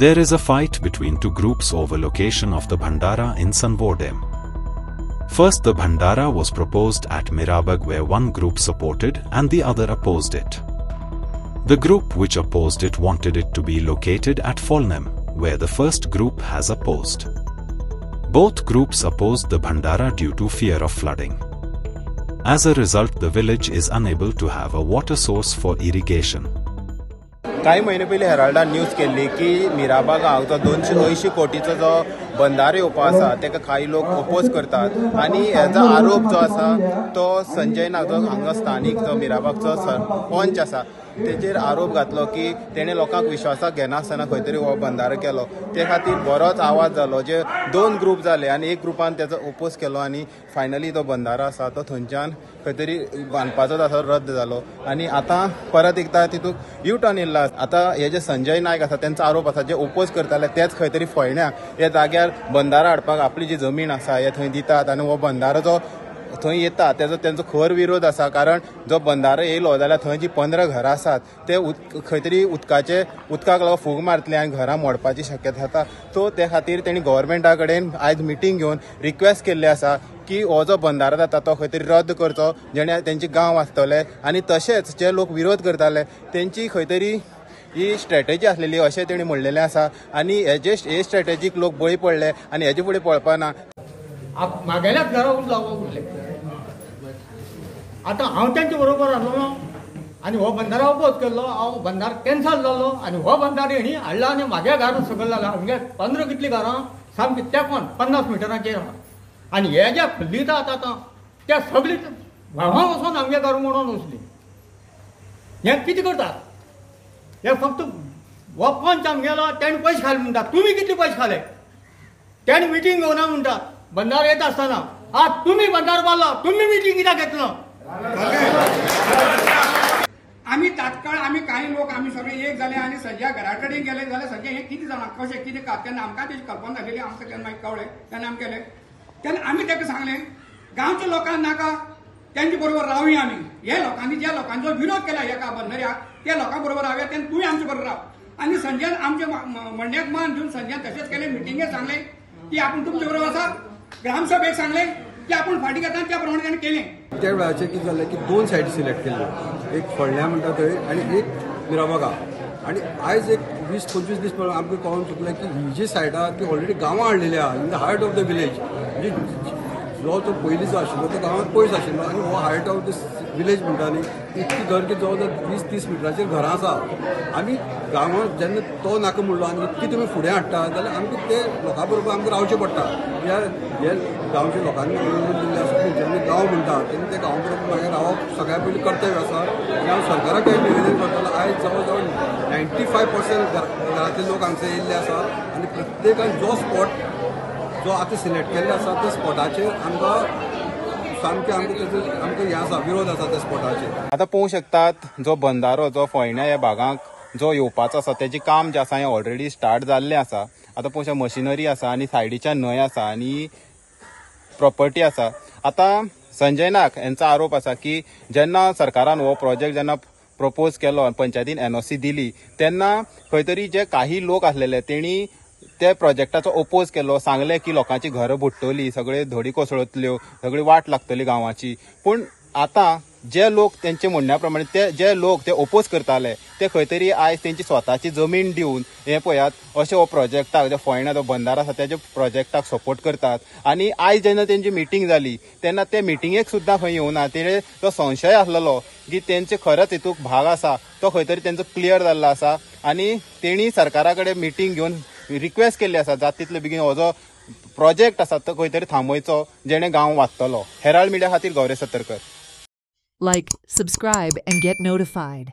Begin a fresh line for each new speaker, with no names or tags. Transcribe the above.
There is a fight between two groups over location of the Bhandara in Sanvor Dam. First, the Bhandara was proposed at Mirabag, where one group supported and the other opposed it. The group which opposed it wanted it to be located at Pholnem, where the first group has opposed. Both groups opposed the Bhandara due to fear of flooding. As a result, the village is unable to have a water source for irrigation.
काही महिने पयलीं हेराल्डान news केल्ली की मिराबा गांवचो 280 कोटीचो जो बंधारो येवपा आसा तेका काही लोक ओपोज करतात आनी हेजो आरोप जो आसा तो संजय नाग जो हांगा स्थानीक जो मिराबागचो सरपंच आसा तेचेर आरोप घातलो की तेणे लोकांक विश्वासाक घेनासतना खंय तरी हो बंधारो केलो. ते खातीर बरोच आवाज जालो. जे दोन ग्रुप जाले आनी एक ग्रुपान तेजो ओपोज केलो आनी फायनली तो बंधारो आसा तो थंयच्यान खंय तरी बांदपाचो आसा रद्द जालो आनी आतां परत एकदा तितूंत यू टर्न येयल्लो. आतां हे जे संजय नायक आसा तेंचो आरोप आसा जे ओपोज करताले तेच खंय तरी फोयण्या ह्या जाग्यार बंधारो हाडपाक आपली जी जमीन आसा हे थंय दितात आनी हो बंधारो जो थंय येता तेंचो खर विरोध आसा. कारण जो बंधारो येयलो जाल्यार थंय जी 15 घरां आसात ते खंय तरी उदकाक लागून फूग मारतले आनी घरां मोडपाची शक्यता आसा. सो ते खातीर तेणी गव्हर्मेंटा कडेन आयज मिटींग घेवन रिक्वेस्ट केल्ली आसा की हो जो बंधारो जाता तो खंय तरी रद्द करचो जेणे तेंचे गांव वाचतले आनी तशेंच जे लोक विरोध करताले तेंची खंय तरी ही स्ट्रॅटेजी आसलेली अशें तेणी म्हणलेलें आसा. आनी हे स्ट्रॅटेजीक लोक बळी पडले आनी हेजे फुडें पळपाना.
म्हागेल्याच घरा उरले आतां हांव तेंचे बरोबर आसलो आनी हो बंधारो ओपोज केल्लो. हांव बंधारो कॅन्सल जालो आनी हो बंधारो हेणी हाडला आनी म्हागे घर सकयल जालें. आमगे 15 कितलीं घरां सामकी तेंकोन 50 मिटराचेर आहा आनी हे जे फुल्लितात आतां ते सगळीं व्हांवां वचोन आमगे घर म्हणून वचलीं. हे कितें करतात? हे फक्त हो पंच आमगेलो तेणे पयशे खाले म्हणटा. तुमी कितले पयशे खाले? तेणे मिटींग घेवना म्हणटा. बंधारो येता आसतना आज तुमी बंधारो बांदलो तुमी मिटींग कित्याक घेतलो?
आम्ही तात्काळ आम्ही काही लोक आम्ही सगळे एक झाले आणि सध्या घराकडे गेले जाल्यार सगळे हे किती जाणां कशें कितें का तेन्ना आमकां तेची कल्पना जालेली. आमकां तेन्ना मागीर कळ्ळें तेन्ना आमी केलें. तेन्ना आमी ताका सांगलें गांवच्या लोकांक नाका तेंचे बरोबर रावया आमी. हे लोकांनी ज्या लोकांचो विरोध केला एका बंधाऱ्याक त्या लोकां बरोबर रावया तेन्ना तुवें आमचे बरोबर राव. आनी संजय आमचे म्हणण्याक मान दिवन संजयान तशेंच केलें. मिटिंगेक सांगलें की आपण तुमचे बरोबर आसा. ग्रामसभेक सांगलें की आपण फाटी घेता त्या प्रमाणे ताणें केलें.
त्या वेळाचेर कितें जालें की 2 सायटी सिलेक्ट केल्ल्यो. एक फोंड्या म्हणटा थंय आनी एक मिराबागा. आनी आयज एक 20-25 दीस पयलीं आमकां कळून चुकलें की ही जी सायट आहा ती ऑलरेडी गांवां हाडलेली आहा in the heart of the village. म्हणजे जो पयलीं जो आशिल्लो तो गांवांत पयस आशिल्लो आनी हो हार्ट ऑफ द विलेज म्हणटा न्ही इतकी घर की जवळ जवळ 20-30 मिटराचेर घरां आसा. आमी गांवांत जेन्ना तो नाका म्हणलो आनी इतकी तुमी फुडें हाडटा जाल्यार आमकां ते लोकां बरोबर आमकां रावचें पडटा. हे गांवच्या लोकांनी दिल्ले आसा जेन्ना गांव म्हणटा तेन्ना ते गांवा बरोबर मागीर रावप सगळ्या पयलीं कर्तव्य आसा. आनी हांव सरकाराकय निवेदन करतलो आयज जवळ जवळ 95% घरांतले लोक हांगसर येयल्ले आसा आनी प्रत्येकान जो स्पॉट जो आतां सिलेक्ट केल्लो आसा त्या स्पॉटाचेर आमकां सामकें आमकां हें आसा विरोध आसा त्या स्पॉटाचेर.
आतां पळोवंक शकतात जो बंधारो जो फोयण्या ह्या भागांक जो येवपाचो आसा तेजें काम जें आसा हें ऑलरेडी स्टार्ट जाल्लें आसा. आतां पळोवंक मशिनरी आसा आनी सायडीच्यान न्हंय आसा आनी प्रॉपर्टी आसा. आतां संजय नाग यांचा आरोप आसा की जेन्ना सरकारान हो प्रोजेक्ट जेन्ना प्रपोज केलो पंचायतीन NOC दिली तेन्ना खंय तरी जे काही लोक आसलेले तेणी त्या प्रोजेक्टाचो ओपोज केलो. सांगलें की लोकांची घरां बुडटलीं सगळे धडी कोसळटल्यो सगळी वाट लागतली गांवाची. पूण आतां जे लोक तेंचे म्हणण्या प्रमाणे ते जे लोक ते ओपोज करताले ते खंय तरी आयज तेंची स्वताची जमीन दिवन हे पळयात अशें हो प्रोजेक्टाक जो फोयण्या जो बंधारो आसा तेज्या प्रोजेक्टाक सपोर्ट करतात. आनी आयज जेन्ना तेंची मिटींग जाली तेन्ना ते मिटींगेक सुद्दां खंय येवना. तेणे जो संशय आसलेलो की तेंचे खरंच हितूंक भाग आसा तो खंय तरी तेंचो क्लियर जाल्लो आसा. आनी तेणी सरकारा कडेन मिटींग घेवन रिक्वेस्ट केल्ली आसा जाता तितले बेगीन हो जो प्रोजेक्ट आसा तो खंय तरी थांबयचो जेणे गांव वाचतलो. हेराल्ड मिडिया खातीर Gauresh Satarkar.
Like, subscribe and get notified.